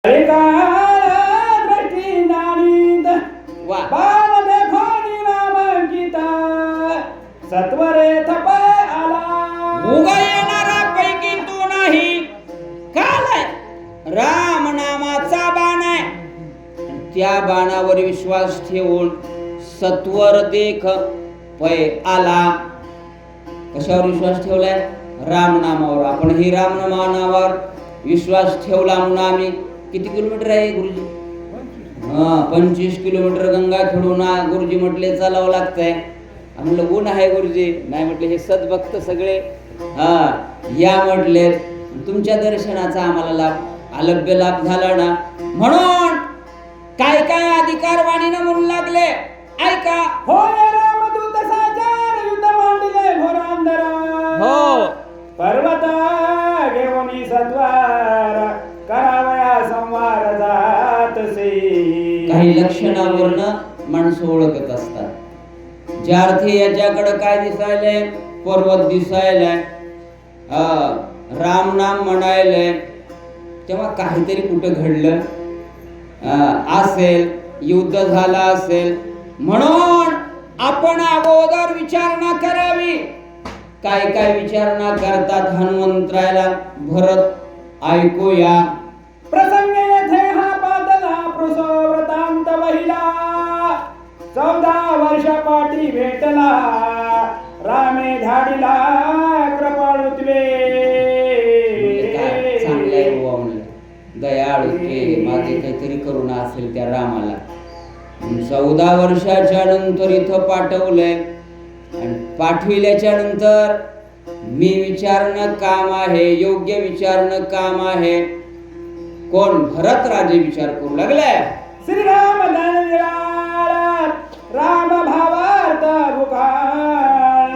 सत्वरे थपाय आला उगा येणारा पैकी तो नाही काल राम नामाचा बाण आहे. त्या बाणावर विश्वास ठेवून सत्वर देख पै आला. कशावर विश्वास ठेवलाय? राम नामावर. आपण ही राम नामावर विश्वास ठेवला म्हणून आम्ही किती किलोमीटर आहे गुरुजी? 25 किलोमीटर गंगाखेडून गुरुजी म्हटले चालावं लागतंय. म्हणलं ऊन आहे गुरुजी? नाही म्हटले हे सद्भक्त सगळे या म्हटले. तुमच्या दर्शनाचा आम्हाला लाभ अलभ्य लाभ झाला ना. म्हणून काय काय अधिकार वाणीनं म्हणू लागले ऐका. होय रामदूत साचार युद्ध मांडले घोर अंधार. हो पर्वत घेऊन सत्वार करावया संवार जातसे. काही लक्षणावरनं माणसं ओळखत असतात. ज्या अर्थी याच्याकडे काय दिसायलंय? पर्वत दिसायलाय, राम नाम म्हणायलंय, तेव्हा काहीतरी कुठं घडलं असेल, युद्ध झालं असेल. म्हणून आपण अगोदर विचारणा करावी. काय काय विचारणा करतात हनुमंतरायला भरत ऐकूया. प्रसंग येथे हा बादला वृतांत वहिला. 14 वर्षापाठी भेटला रामे धाडीला कृपाळुत्वे. चांगलंय बुवा म्हणलं, दयाळू के माझे काहीतरी करुणा असेल त्या रामाला. 14 वर्षाच्या नंतर इथं पाठवलंय आणि पाठविल्याच्या नंतर मी विचारणं काम आहे, योग्य विचारणं काम आहे. कोण? भरत राजे विचार करू लागले. श्रीराम राम भावार्थ भुकाळ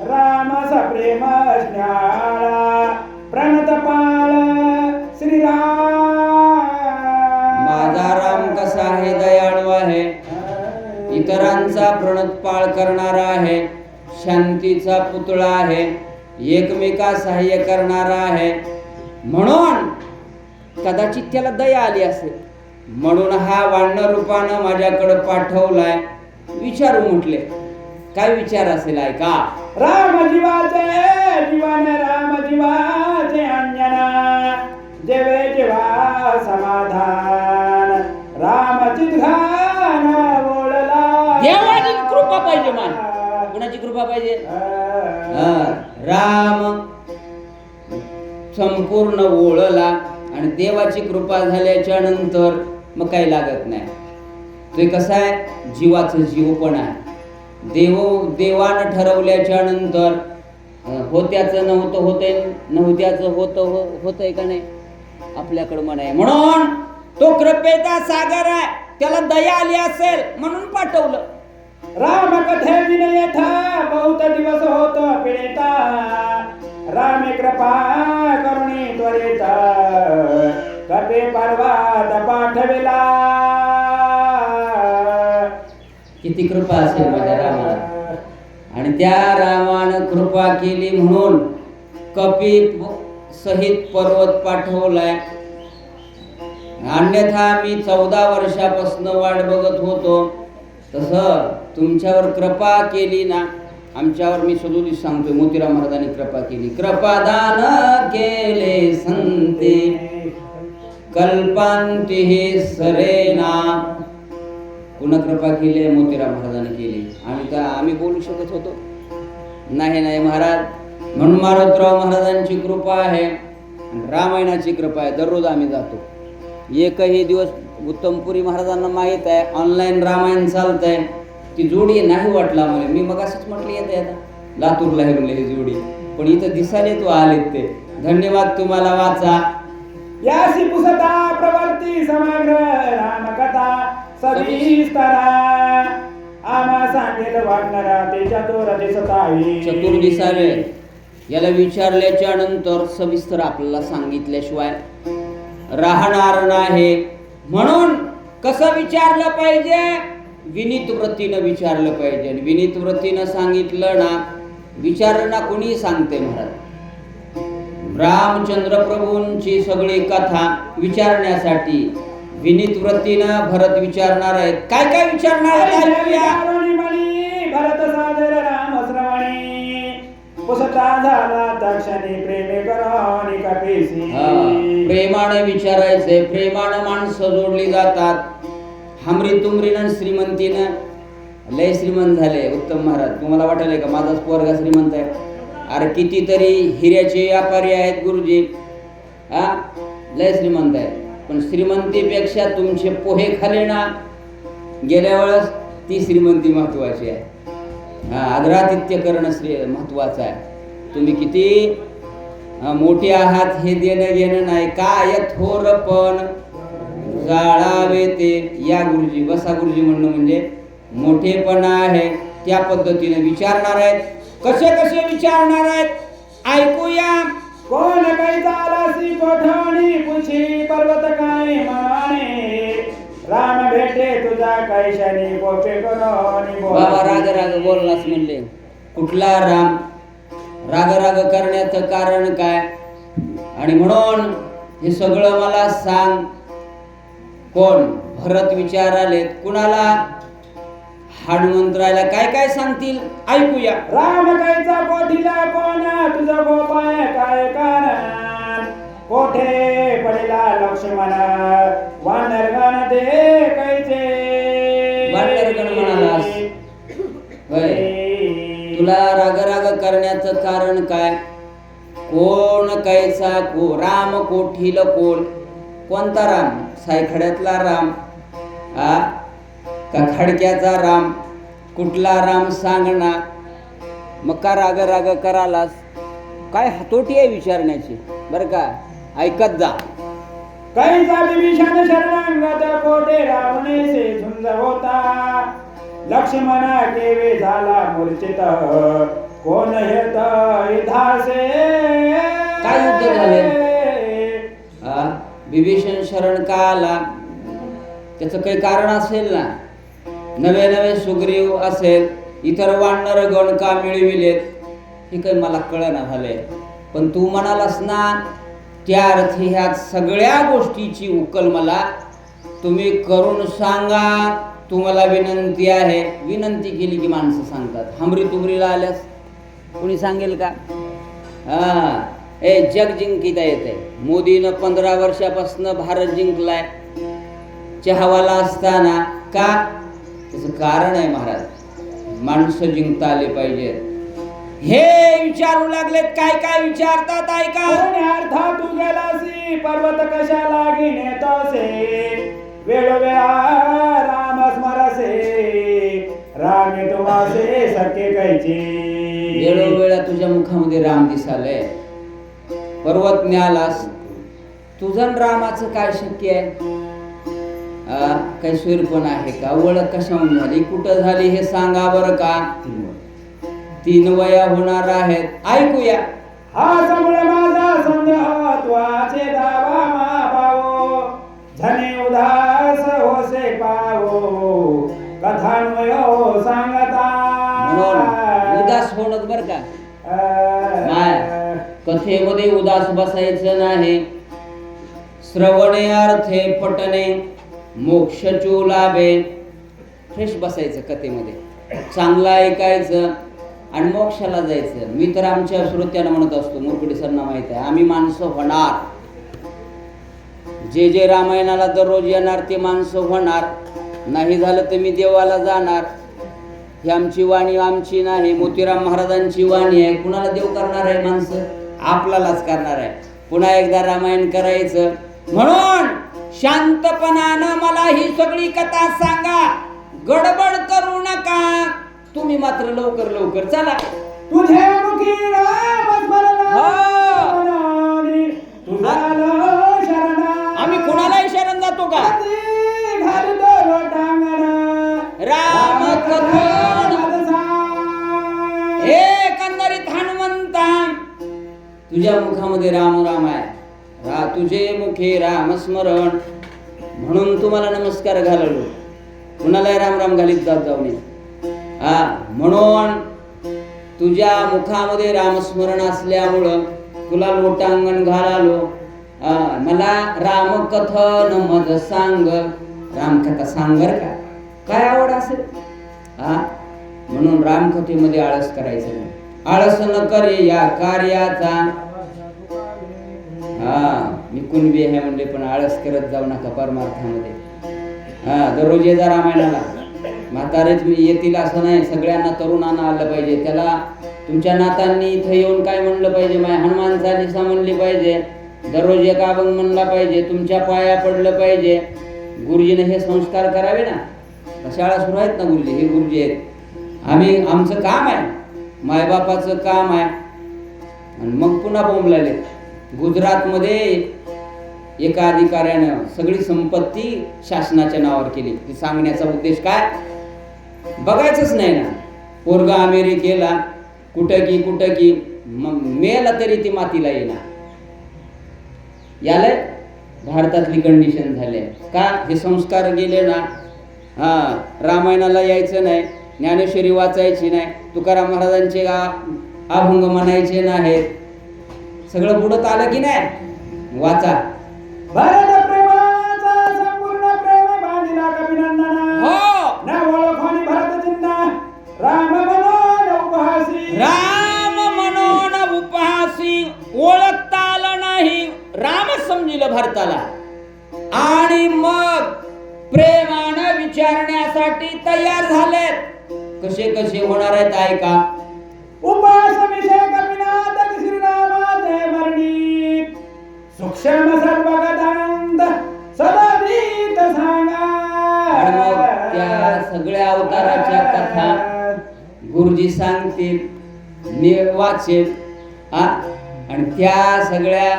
राम सप्रेम स्नाळ प्रणत पाळ श्रीराम. माझा राम कसा आहे? दयाळू आहे, इतरांचा प्रणतपाळ करणारा आहे, शांतीचा पुतळा आहे, एकमेका सहाय्य करणारा आहे. म्हणून कदाचित त्याला दया आली असेल म्हणून हा वानर रूपानं माझ्याकडे पाठवलाय. विचारू म्हटले. काय विचार असेल ऐका. राम जीवाचे जीवन राम जीवाचे अंजना जेवे जेवा समाधान रामाची घाण बोलला. देवाची कृपा पाहिजे. मान कुणाची कृपा पाहिजे? राम संपूर्ण ओळला आणि देवाची कृपा झाल्याच्या नंतर मग काही लागत नाही. ते कसं आहे? जीवाचं जीव पण आहे. देवानं ठरवल्याच्या नंतर होत्याचं नव्हतं होतंय, नव्हत्याचं होतंय का नाही आपल्याकडं म्हणाय. म्हणून तो कृपेचा सागर आहे, त्याला दया आली असेल म्हणून पाठवलं. राम कथे विनयथा बहुत दिवस होत पिळेता रामे कृपा करुणी त्वरित कपे पर्वत पाठविला. किती कृपा असेल माझ्या रामाला. आणि त्या रामानं कृपा केली म्हणून कपी सहित पर्वत पाठवलाय. अन्यथा मी 14 वर्षापासून वाट बघत होतो. तसं तुमच्यावर कृपा केली ना, आमच्यावर मी सदोदित सांगतोय मोतीराम महाराजांनी कृपा केली. कृपादान केले संते कल्पांती हे सरेना. पुन्हा कृपा केली मोतीराम महाराजांनी केली. आम्ही बोलू शकत होतो? नाही महाराज. म्हणून मारुतराव महाराजांची कृपा आहे, रामायणाची कृपा आहे. दररोज आम्ही जातो. एकही दिवस उत्तमपुरी महाराजांना माहीत आहे ऑनलाईन रामायण चालतंय. ती जोडी नाही वाटला मला. मी मग असंच म्हटलं येतं आता लातूरला हे म्हणले ही जोडी, पण इथं दिसाले तो आलेत ते. धन्यवाद तुम्हाला. वाचा. यासी पुसता प्रवर्ती समग्र रामकथा सविस्तरा आम्हा सांगेल वाटणारा ते चतुर दिसताई. चतुर दिसावे याला विचारल्याच्या नंतर सविस्तर आपल्याला सांगितल्याशिवाय राहणार नाही. म्हणून कसं विचारलं पाहिजे? विनीत वृत्तीनं विचारलं पाहिजे. आणि विनीत वृत्तीनं सांगितलं ना, विचारणा कोणी सांगते महाराज. रामचंद्र प्रभूंची सगळी कथा विचारण्यासाठी विनीत वृत्तीनं भरत विचारणार आहेत. काय काय विचारणार आहेत ऐकूया. भरत सादर राम श्रवणी पुसता झाला तक्षणी प्रेमे करोनी कपीसी. प्रेमानं विचारायचंय. प्रेमानं माणसं जोडली जातात. हमरी तुमरीनं श्रीमंतीनं लय श्रीमंत झाले उत्तम महाराज. तुम्हाला वाटेल का माझाच पोरगा श्रीमंत आहे? अरे कितीतरी हिऱ्याचे व्यापारी आहेत गुरुजी, लय श्रीमंत आहे. पण श्रीमंतीपेक्षा तुमचे पोहे खाले ना गेल्या वेळेस ती श्रीमंती महत्वाची आहे. आदरातिथ्य करणं महत्वाचं आहे. तुम्ही किती मोठे आहात हे देणं घेणं नाही. काय थोरपण जाळावे ते या गुरुजी. बसा गुरुजी म्हणणं म्हणजे मोठेपणा आहे. त्या पद्धतीने विचारणार आहेत. कसे कसे विचारणार आहेत ऐकूया. कोण काही चालासी कोठवणी पुछी पर्वत काय माने राम भेटे तुझा कैशानी कोपे करोनी. बाबा राग राग बोललास म्हणले. कुठला राम? राग राग करण्याचं कारण काय? आणि म्हणून हे सगळं मला सांग. कोण? भरत विचाराले. कुणाला? हनुमंतरायला. काय काय सांगतील ऐकूया. राम कैचा कोठीला कोण तुझा गोपाय काय कारण कोठे पडला लक्ष्मण वानरगण दे कैचे. वानरगण म्हणालास होय. तुला राग राग करण्याचं कारण काय? कोण कैसा राम कोठील कोण? कोणता राम? सायखड्यातला राम का खडक्याचा राम? कुठला राम सांगना. मग का राग राग करालास? काय हातोटी आहे विचारण्याची बरं का. ऐकत जा. कैसा विभीषण शरणागत कोठे रावणे से झुंज होता लक्ष्मण केवे झाला मूर्छित कोण हेत युद्धासे. काय युद्ध झाले? विभीषण शरण का आला? त्याचं काही कारण असेल ना. नवे नवे सुग्रीव असेल, इतर वानर गण का मिळविलेत हे काही मला कळना झालंय. पण तू म्हणालास ना त्या अर्थी ह्या सगळ्या गोष्टीची उकल मला तुम्ही करून सांगा. तुम्हाला विनंती आहे. विनंती केली की माणसं सांगतात. हमरी तुमरीला आल्यास कोणी सांगेल का? जग जिंकिता येते. मोदीनं 15 वर्षापासून भारत जिंकलाय चहावाला असताना. का? त्याचं कारण आहे महाराज. माणसं जिंकता आले पाहिजेत. हे विचारू लागलेत. काय काय विचारतात ऐका. अर्था तू गेलासी पर्वत कशा लागी नेतोसे वेळोवेळा राम स्मरसे रामे तुम्हासे सखे कैची. वेळोवेळा तुझ्या मुखामध्ये राम दिसाले. पर्वत न्यालास. तुझं रामाचं काय शक्य आहे? काही स्वीरपण आहे का? ओळख कशाहून झाली? कुठं झाली हे सांगा बरं का. 3 वया होणार आहेत. ऐकूया. हा समूळ माझा संदेह त्वाचे दावा मा पावो झने उदास होसे पावो कथान्वयो सांगता. उदास होणं बरं का. कथेमध्ये उदास बसायचं नाही. श्रवणे अर्थे पटणे मोक्षचू लाभे. फ्रेश बसायचं कथेमध्ये. चांगलं ऐकायचं आणि मोक्षाला जायचं. मी तर आमच्या श्रोत्यांना म्हणत असतो, मुरकुटे सरना माहित आहे, आम्ही माणसं होणार. जे जे रामायणाला दररोज येणार ते माणसं होणार. नाही झालं तर मी देवाला जाणार. ही आमची वाणी आमची नाही, मोतीराम महाराजांची वाणी आहे. कुणाला देव करणार आहे? माणसं आपल्यालाच करणार आहे. पुन्हा एकदा रामायण करायचं. म्हणून शांतपणानं मला ही सगळी कथा सांगा. गडबड करू नका. तुम्ही मात्र लवकर लवकर चला. तुझे मुखी राम स्मरण तुझा शरण. आम्ही कोणालाही शरण जातो का? राम कथन हे कंदरीत हनुमंता तुझ्या मुखामध्ये राम राम आहे. तुझे मुखे राम स्मरण म्हणून तुम्हाला नमस्कार घाललो. कुणाला राम राम घालीत जाऊ नये. म्हणून तुझ्या मुखामध्ये रामस्मरण असल्यामुळं तुला लोटांगण घालालो, मला रामकथन मज सांग. रामकथा सांगर का काय आवड असेल हा. म्हणून रामकथेमध्ये आळस करायचं नाही. आळस न करे या कार्याचा. मी कुणबी आहे म्हणले पण आळस करत जाऊ नका परमार्थामध्ये. दररोज ये जा रामायणाला. म्हातारेच मी येतील असं नाही, सगळ्यांना तरुणांना आलं पाहिजे. त्याला तुमच्या नातांनी इथं येऊन काय म्हणलं पाहिजे, माय हनुमान चालीसा म्हणली पाहिजे, दररोज एक अभंग म्हणला पाहिजे, तुमच्या पाया पडलं पाहिजे. गुरुजीने हे संस्कार करावे ना. शाळा सुरू आहेत ना गुरुजी, हे गुरुजी आहेत. आमचं काम आहे, मायबापाचं काम आहे. आणि मग पुन्हा बोंबलाले. गुजरातमध्ये एका अधिकाऱ्यानं सगळी संपत्ती शासनाच्या नावावर केली. ती सांगण्याचा उद्देश काय, बघायचंच नाही ना. पोरगा अमेरिकेला कुठं की मेला तरी ती मातीला येणार. याला भारतातली कंडिशन झाली का, हे संस्कार गेले ना. रामायणाला यायचं नाही, ज्ञानेश्वरी वाचायची नाही, तुकाराम महाराजांचे अभंग म्हणायचे नाहीत. सगळं बुडत आलं की नाही. वाचा. भारत प्रेमाचा संपूर्ण प्रेम बांधिला कपिनंदना. हो. ना ओळखोनी भरत चिन्ह राम मनोन उपहासी. राम मनोन उपहासी. ओळखता आलं नाही, रामच समजिलं भारताला. आणि मग प्रेमानं विचारण्यासाठी तयार झालेत. कसे कसे होणार आहेत ऐका. उपास विषय कपिनाथ श्रीरामाचे वर्णित. सूक्ष्म सर्वगतानंद सदाभीत सांगा. आणि मग त्या सगळ्या अवताराच्या कथा गुरुजी सांगतील, वाचेल. आणि त्या सगळ्या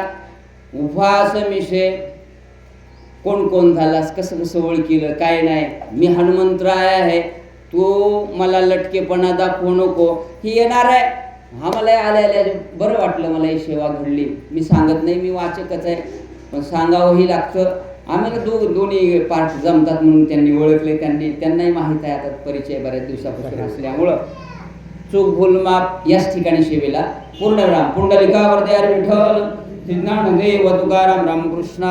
उपवास विषय कोण कोण झालास, कसं कसं ओळखीलं काय नाही. मी हनुमंतराय आहे, तू मला लटकेपणा दाखवू नको. ही येणार आहे. मला आल्या बरं वाटलं, मला ही सेवा घडली. मी सांगत नाही, मी वाचकच आहे, पण सांगावंही लागतं. आम्हाला दोन्ही पार्ट जमतात म्हणून त्यांनी ओळखले. त्यांनाही माहीत आहे आता परिचय बऱ्याच दिवसापासून असल्यामुळं. चूक भूल माप याच ठिकाणी सेवेला पूर्ण राम. पुंडलिकावर विठ्ठल, ज्ञानदेव तुकाराम रामकृष्ण.